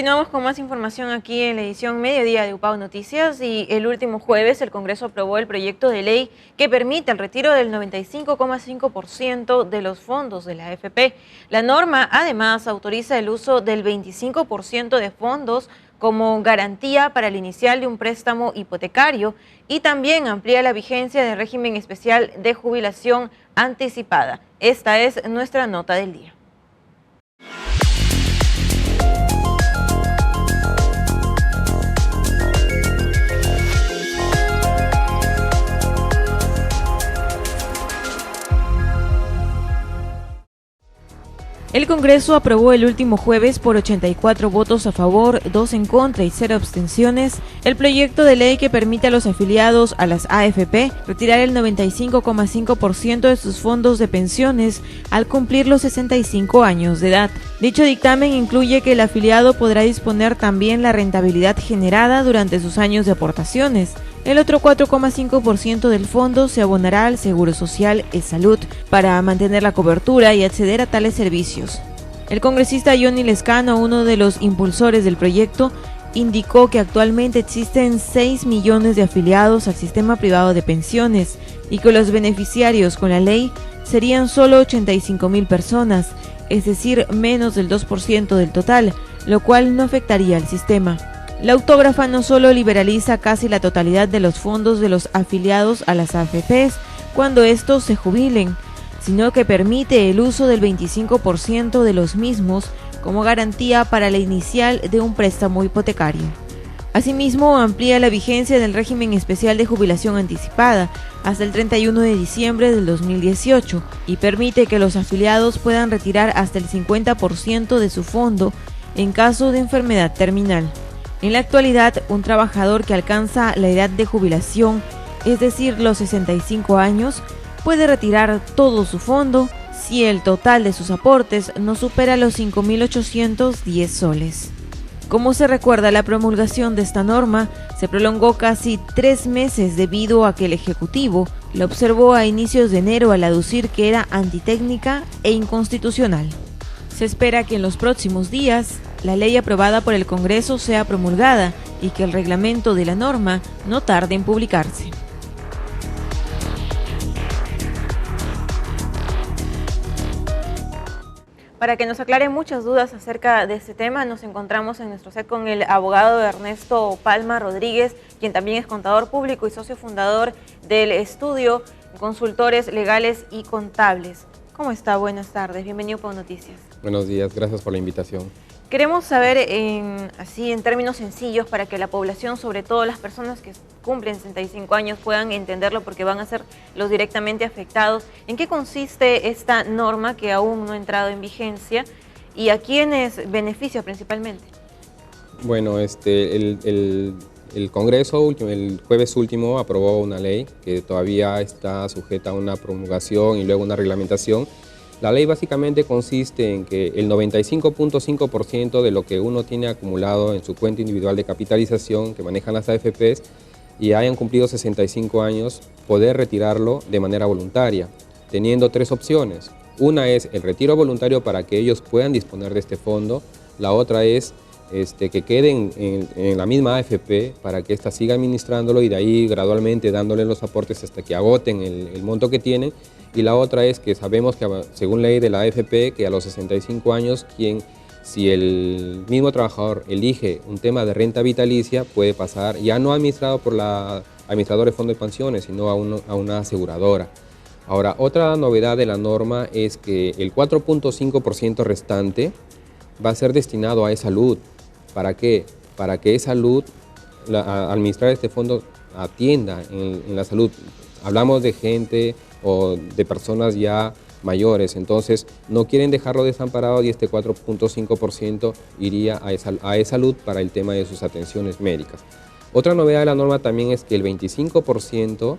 Continuamos con más información aquí en la edición Mediodía de UPAO Noticias y el último jueves el Congreso aprobó el proyecto de ley que permite el retiro del 95,5% de los fondos de la AFP. La norma además autoriza el uso del 25% de fondos como garantía para el inicial de un préstamo hipotecario y también amplía la vigencia del régimen especial de jubilación anticipada. Esta es nuestra nota del día. El Congreso aprobó el último jueves por 84 votos a favor, 2 en contra y 0 abstenciones el proyecto de ley que permite a los afiliados a las AFP retirar el 95,5% de sus fondos de pensiones al cumplir los 65 años de edad. Dicho dictamen incluye que el afiliado podrá disponer también la rentabilidad generada durante sus años de aportaciones. El otro 4,5% del fondo se abonará al Seguro Social y Salud para mantener la cobertura y acceder a tales servicios. El congresista Johnny Lescano, uno de los impulsores del proyecto, indicó que actualmente existen 6 millones de afiliados al sistema privado de pensiones y que los beneficiarios con la ley serían solo 85,000 personas, es decir, menos del 2% del total, lo cual no afectaría al sistema. La autógrafa no solo liberaliza casi la totalidad de los fondos de los afiliados a las AFPs cuando estos se jubilen, sino que permite el uso del 25% de los mismos como garantía para la inicial de un préstamo hipotecario. Asimismo, amplía la vigencia del régimen especial de jubilación anticipada hasta el 31 de diciembre del 2018 y permite que los afiliados puedan retirar hasta el 50% de su fondo en caso de enfermedad terminal. En la actualidad, un trabajador que alcanza la edad de jubilación, es decir, los 65 años, puede retirar todo su fondo si el total de sus aportes no supera los 5.810 soles. Como se recuerda, la promulgación de esta norma se prolongó casi 3 meses debido a que el Ejecutivo la observó a inicios de enero al aducir que era antitécnica e inconstitucional. Se espera que en los próximos días la ley aprobada por el Congreso sea promulgada y que el reglamento de la norma no tarde en publicarse. Para que nos aclare muchas dudas acerca de este tema, nos encontramos en nuestro set con el abogado Ernesto Palma Rodríguez, quien también es contador público y socio fundador del estudio Consultores Legales y Contables. ¿Cómo está? Buenas tardes, bienvenido a UPAO Noticias. Buenos días, gracias por la invitación. Queremos saber en términos sencillos para que la población, sobre todo las personas que cumplen 65 años, puedan entenderlo porque van a ser los directamente afectados. ¿En qué consiste esta norma que aún no ha entrado en vigencia y a quiénes beneficia principalmente? Bueno, el Congreso el jueves último aprobó una ley que todavía está sujeta a una promulgación y luego una reglamentación. La ley básicamente consiste en que el 95,5% de lo que uno tiene acumulado en su cuenta individual de capitalización que manejan las AFPs y hayan cumplido 65 años, poder retirarlo de manera voluntaria, teniendo 3 opciones. Una es el retiro voluntario para que ellos puedan disponer de este fondo, la otra es que queden en la misma AFP para que ésta siga administrándolo y de ahí gradualmente dándole los aportes hasta que agoten el monto que tienen. Y la otra es que sabemos que según ley de la AFP que a los 65 años si el mismo trabajador elige un tema de renta vitalicia puede pasar ya no administrado por la administradora de fondo de pensiones sino a una aseguradora. Ahora, otra novedad de la norma es que el 4,5% restante va a ser destinado a e-salud. ¿Para qué? Para que e-salud, administrar este fondo, atienda en la salud. Hablamos de gente o de personas ya mayores, entonces no quieren dejarlo desamparado y este 4,5% iría a e-salud para el tema de sus atenciones médicas. Otra novedad de la norma también es que el 25%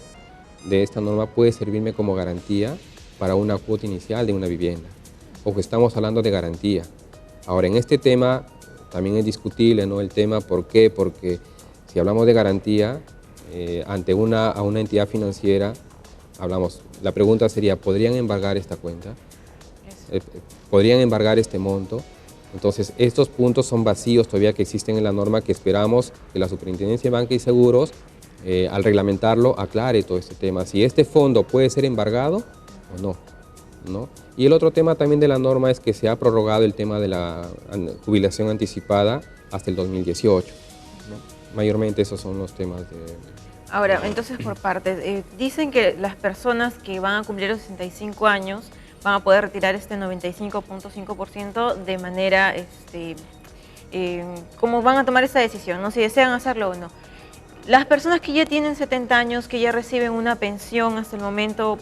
de esta norma puede servirme como garantía para una cuota inicial de una vivienda. Ojo, estamos hablando de garantía. Ahora, en este tema también es discutible, ¿no? El tema, ¿por qué? Porque si hablamos de garantía ante una entidad financiera, la pregunta sería, ¿podrían embargar esta cuenta? ¿Podrían embargar este monto? Entonces, estos puntos son vacíos todavía que existen en la norma que esperamos que la Superintendencia de Banca y Seguros, al reglamentarlo, aclare todo este tema. Si este fondo puede ser embargado o no, ¿no? Y el otro tema también de la norma es que se ha prorrogado el tema de la jubilación anticipada hasta el 2018, ¿no? Mayormente esos son los temas de... Ahora, entonces por partes, dicen que las personas que van a cumplir los 65 años van a poder retirar este 95.5% de manera, como van a tomar esa decisión, ¿no? Si desean hacerlo o no. Las personas que ya tienen 70 años, que ya reciben una pensión hasta el momento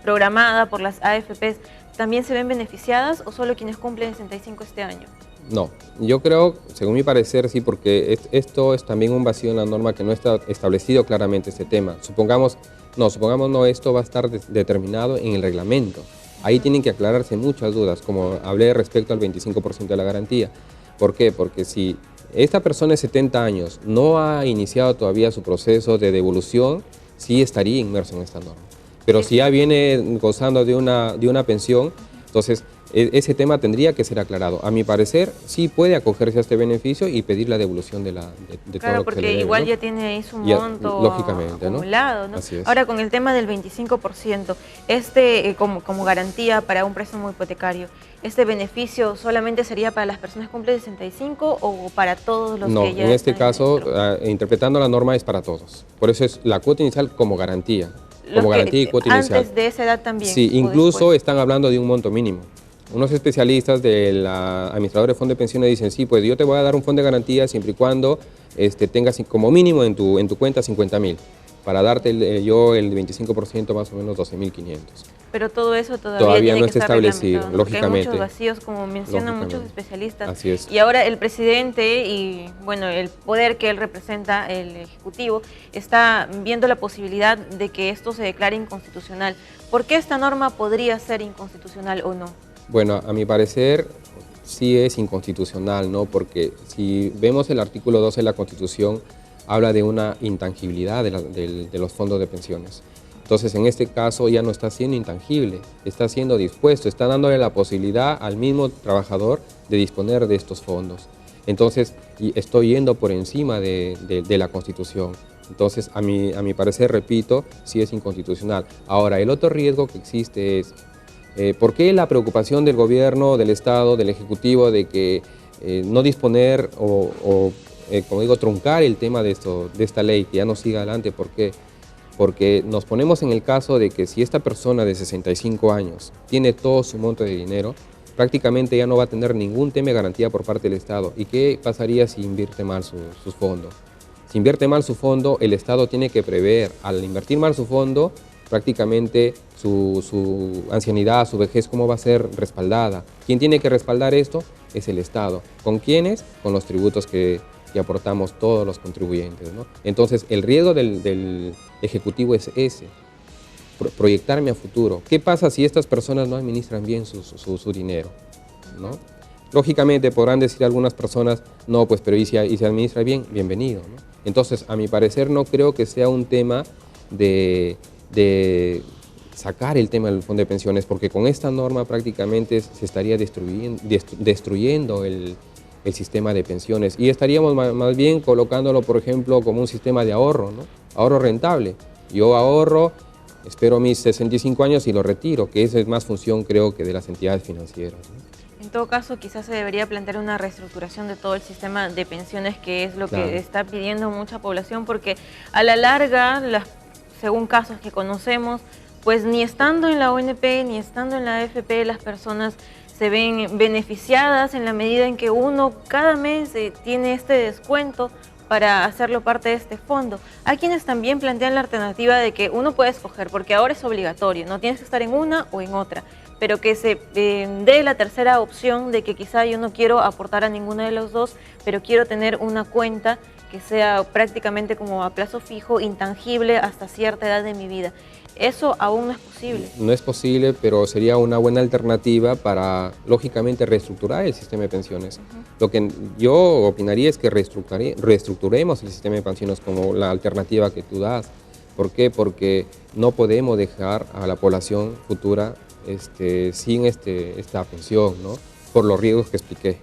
programada por las AFPs, ¿también se ven beneficiadas o solo quienes cumplen 65 este año? No, yo creo, según mi parecer, sí, porque esto es también un vacío en la norma que no está establecido claramente este tema. Supongamos no, esto va a estar determinado en el reglamento. Ahí tienen que aclararse muchas dudas, como hablé respecto al 25% de la garantía. ¿Por qué? Porque si esta persona de 70 años no ha iniciado todavía su proceso de devolución, sí estaría inmerso en esta norma. Pero si ya viene gozando de una pensión, entonces ese tema tendría que ser aclarado. A mi parecer, sí puede acogerse a este beneficio y pedir la devolución de todo lo que se le debe. Claro, porque igual, ¿no? Ya tiene ahí su monto lógicamente, acumulado, ¿no? Así es. Ahora, con el tema del 25%, como garantía para un préstamo hipotecario, ¿este beneficio solamente sería para las personas que cumplen 65 o para todos los que ya en este caso, interpretando la norma, es para todos. Por eso es la cuota inicial como garantía. Como garantía y cuota inicial. Antes de esa edad también. Sí, incluso están hablando de un monto mínimo. Unos especialistas del administrador de fondo de pensiones dicen, sí, pues yo te voy a dar un fondo de garantía siempre y cuando tengas como mínimo en tu cuenta 50.000, para darte yo el 25% más o menos 12.500. Pero todo eso todavía no está establecido, lógicamente. Hay muchos vacíos, como mencionan muchos especialistas. Así es. Y ahora el presidente y bueno, el poder que él representa, el Ejecutivo, está viendo la posibilidad de que esto se declare inconstitucional. ¿Por qué esta norma podría ser inconstitucional o no? Bueno, a mi parecer sí es inconstitucional, ¿no? Porque si vemos el artículo 12 de la Constitución, habla de una intangibilidad de los fondos de pensiones. Entonces, en este caso ya no está siendo intangible, está siendo dispuesto, está dándole la posibilidad al mismo trabajador de disponer de estos fondos. Entonces, estoy yendo por encima de la Constitución. Entonces, a mi parecer, repito, sí es inconstitucional. Ahora, el otro riesgo que existe es, ¿por qué la preocupación del gobierno, del Estado, del Ejecutivo de que no disponer como digo, truncar el tema de esta ley, que ya no siga adelante? ¿Por qué? Porque nos ponemos en el caso de que si esta persona de 65 años tiene todo su monto de dinero, prácticamente ya no va a tener ningún tema de garantía por parte del Estado. ¿Y qué pasaría si invierte mal sus fondos? Si invierte mal su fondo, el Estado tiene que prever, al invertir mal su fondo, prácticamente su ancianidad, su vejez, ¿cómo va a ser respaldada? ¿Quién tiene que respaldar esto? Es el Estado. ¿Con quiénes? Con los tributos que aportamos todos los contribuyentes, ¿no? Entonces, el riesgo del Ejecutivo es ese, proyectarme a futuro. ¿Qué pasa si estas personas no administran bien su dinero, ¿no? Lógicamente podrán decir algunas personas, no, pues pero y si administra bien, bienvenido, ¿no? Entonces, a mi parecer, no creo que sea un tema de sacar el tema del fondo de pensiones, porque con esta norma prácticamente se estaría destruyendo el sistema de pensiones y estaríamos más bien colocándolo, por ejemplo, como un sistema de ahorro, ¿no? Ahorro rentable. Yo ahorro, espero mis 65 años y lo retiro, que esa es más función, creo, que de las entidades financieras, ¿no? En todo caso, quizás se debería plantear una reestructuración de todo el sistema de pensiones, que es lo que está pidiendo mucha población, porque a la larga, según casos que conocemos, pues ni estando en la ONP ni estando en la AFP, las personas se ven beneficiadas en la medida en que uno cada mes tiene este descuento para hacerlo parte de este fondo. Hay quienes también plantean la alternativa de que uno puede escoger, porque ahora es obligatorio, no tienes que estar en una o en otra, pero que se dé la tercera opción de que quizá yo no quiero aportar a ninguno de los dos, pero quiero tener una cuenta que sea prácticamente como a plazo fijo, intangible hasta cierta edad de mi vida. Eso aún no es posible. No es posible, pero sería una buena alternativa para, lógicamente, reestructurar el sistema de pensiones. Lo que yo opinaría es que reestructuremos el sistema de pensiones como la alternativa que tú das. ¿Por qué? Porque no podemos dejar a la población futura sin esta pensión, ¿no? Por los riesgos que expliqué.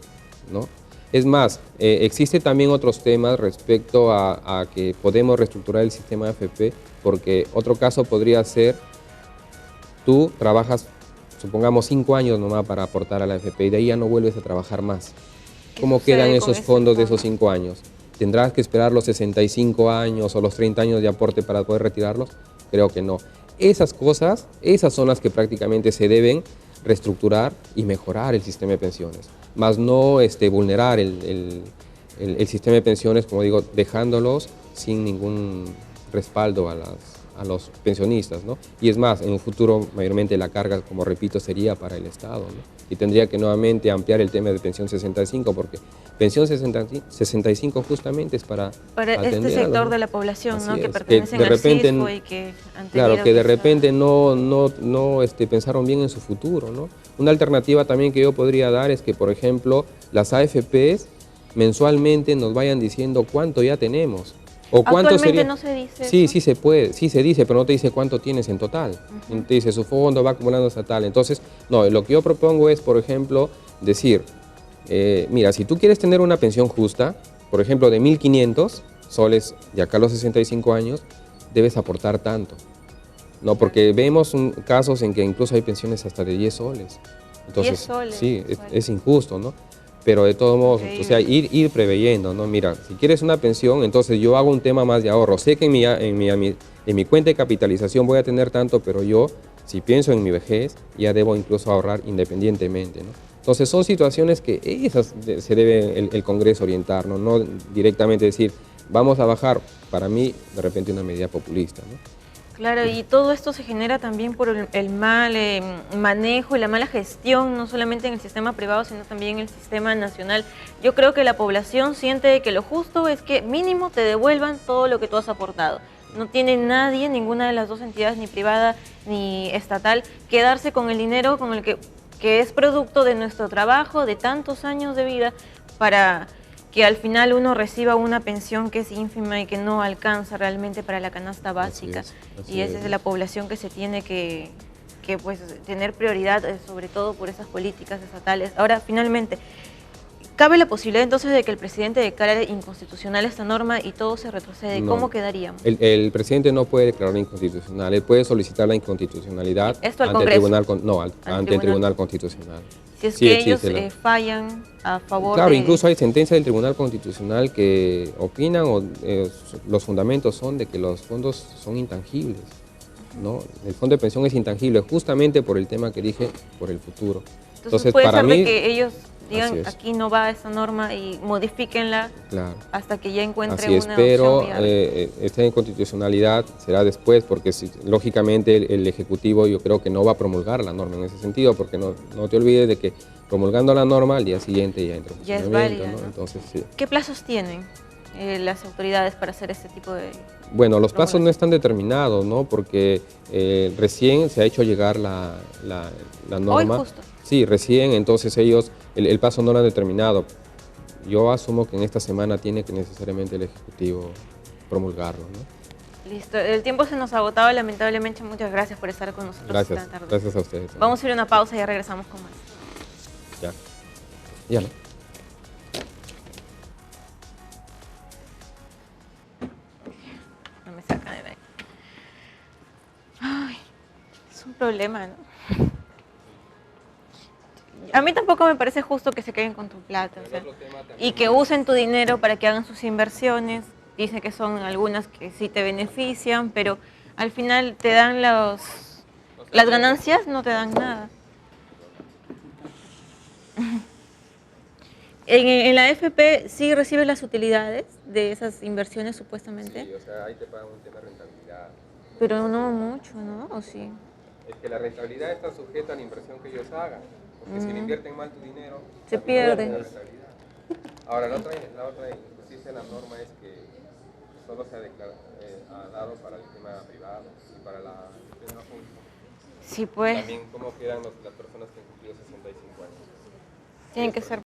¿no? Es más, existe también otros temas respecto a que podemos reestructurar el sistema de AFP, porque otro caso podría ser, tú trabajas, supongamos, 5 años nomás para aportar a la AFP y de ahí ya no vuelves a trabajar más. ¿Cómo quedan esos fondos de esos 5 años? ¿Tendrás que esperar los 65 años o los 30 años de aporte para poder retirarlos? Creo que no. Esas cosas, esas son las que prácticamente se deben reestructurar y mejorar el sistema de pensiones, más no vulnerar el sistema de pensiones, como digo, dejándolos sin ningún respaldo a los pensionistas, ¿no? Y es más, en un futuro mayormente la carga, como repito, sería para el Estado, ¿no? Y tendría que nuevamente ampliar el tema de pensión 65, porque pensión 65 justamente es para este sector de la población, ¿no? Que pertenecen al CISFO y que han tenido claro, que de repente no pensaron bien en su futuro, ¿no? Una alternativa también que yo podría dar es que, por ejemplo, las AFPs mensualmente nos vayan diciendo cuánto ya tenemos. ¿O cuánto sería? No se dice Sí, eso. sí se puede, sí se dice, pero no te dice cuánto tienes en total. Te dice su fondo va acumulando hasta tal. Entonces, no, lo que yo propongo es, por ejemplo, decir, mira, si tú quieres tener una pensión justa, por ejemplo, de 1.500 soles de acá a los 65 años, debes aportar tanto. No, porque vemos casos en que incluso hay pensiones hasta de 10 soles. Entonces, 10 soles, sí, es injusto, ¿no? Pero de todos modos, o sea, ir preveyendo, ¿no? Mira, si quieres una pensión, entonces yo hago un tema más de ahorro. Sé que en mi cuenta de capitalización voy a tener tanto, pero yo, si pienso en mi vejez, ya debo incluso ahorrar independientemente, ¿no? Entonces son situaciones que esas se debe el Congreso orientar, ¿no? No directamente decir, vamos a bajar, para mí, de repente una medida populista, ¿no? Claro, y todo esto se genera también por el mal manejo y la mala gestión, no solamente en el sistema privado, sino también en el sistema nacional. Yo creo que la población siente que lo justo es que mínimo te devuelvan todo lo que tú has aportado. No tiene nadie, ninguna de las dos entidades, ni privada ni estatal, quedarse con el dinero con el que es producto de nuestro trabajo, de tantos años de vida, para que al final uno reciba una pensión que es ínfima y que no alcanza realmente para la canasta básica. Y esa es la población que se tiene que pues, tener prioridad, sobre todo por esas políticas estatales. Ahora, finalmente, ¿cabe la posibilidad entonces de que el presidente declare inconstitucional esta norma y todo se retrocede? No. ¿Cómo quedaríamos? El presidente no puede declarar inconstitucional, él puede solicitar la inconstitucionalidad ¿Esto al ante el Congreso? tribunal, ante el Tribunal Constitucional. Si es que ellos fallan a favor Claro, de... incluso hay sentencias del Tribunal Constitucional que opinan o los fundamentos son de que los fondos son intangibles, ¿no? El fondo de pensión es intangible justamente por el tema que dije, por el futuro. Entonces puede ser de que ellos digan aquí no va esa norma y modifíquenla hasta que ya encuentre una pero opción viable. Esta inconstitucionalidad será después porque lógicamente el Ejecutivo yo creo que no va a promulgar la norma en ese sentido porque no te olvides de que promulgando la norma al día siguiente ya entra en funcionamiento, ya es válida, ¿no? ¿no? Entonces, sí. ¿Qué plazos tienen las autoridades para hacer este tipo de... Bueno, los plazos no están determinados, ¿no? Porque recién se ha hecho llegar la norma. Hoy justo. Sí, recién, entonces ellos, el plazo no lo han determinado. Yo asumo que en esta semana tiene que necesariamente el Ejecutivo promulgarlo, ¿no? Listo, el tiempo se nos ha agotado lamentablemente. Muchas gracias por estar con nosotros esta tarde. Gracias a ustedes. Vamos a ir a una pausa y ya regresamos con más. Ya no. No me sacan de ahí. Ay, es un problema, ¿no? A mí tampoco me parece justo que se queden con tu plata, o sea, y que usen tu dinero para que hagan sus inversiones. Dice que son algunas que sí te benefician, pero al final te dan las ganancias, no te dan nada. En la AFP sí recibes las utilidades de esas inversiones supuestamente. Sí, o sea, ahí te pagan un tema de rentabilidad. Pero no mucho, ¿no? ¿O sí? Es que la rentabilidad está sujeta a la inversión que ellos hagan. Porque si le invierten mal tu dinero, se pierde. Ahora, la otra injusticia de la norma es que solo se ha dado para el tema privado y para la tema pública. Sí, pues. También cómo quedan las personas que han cumplido 65 años. Tienen que ser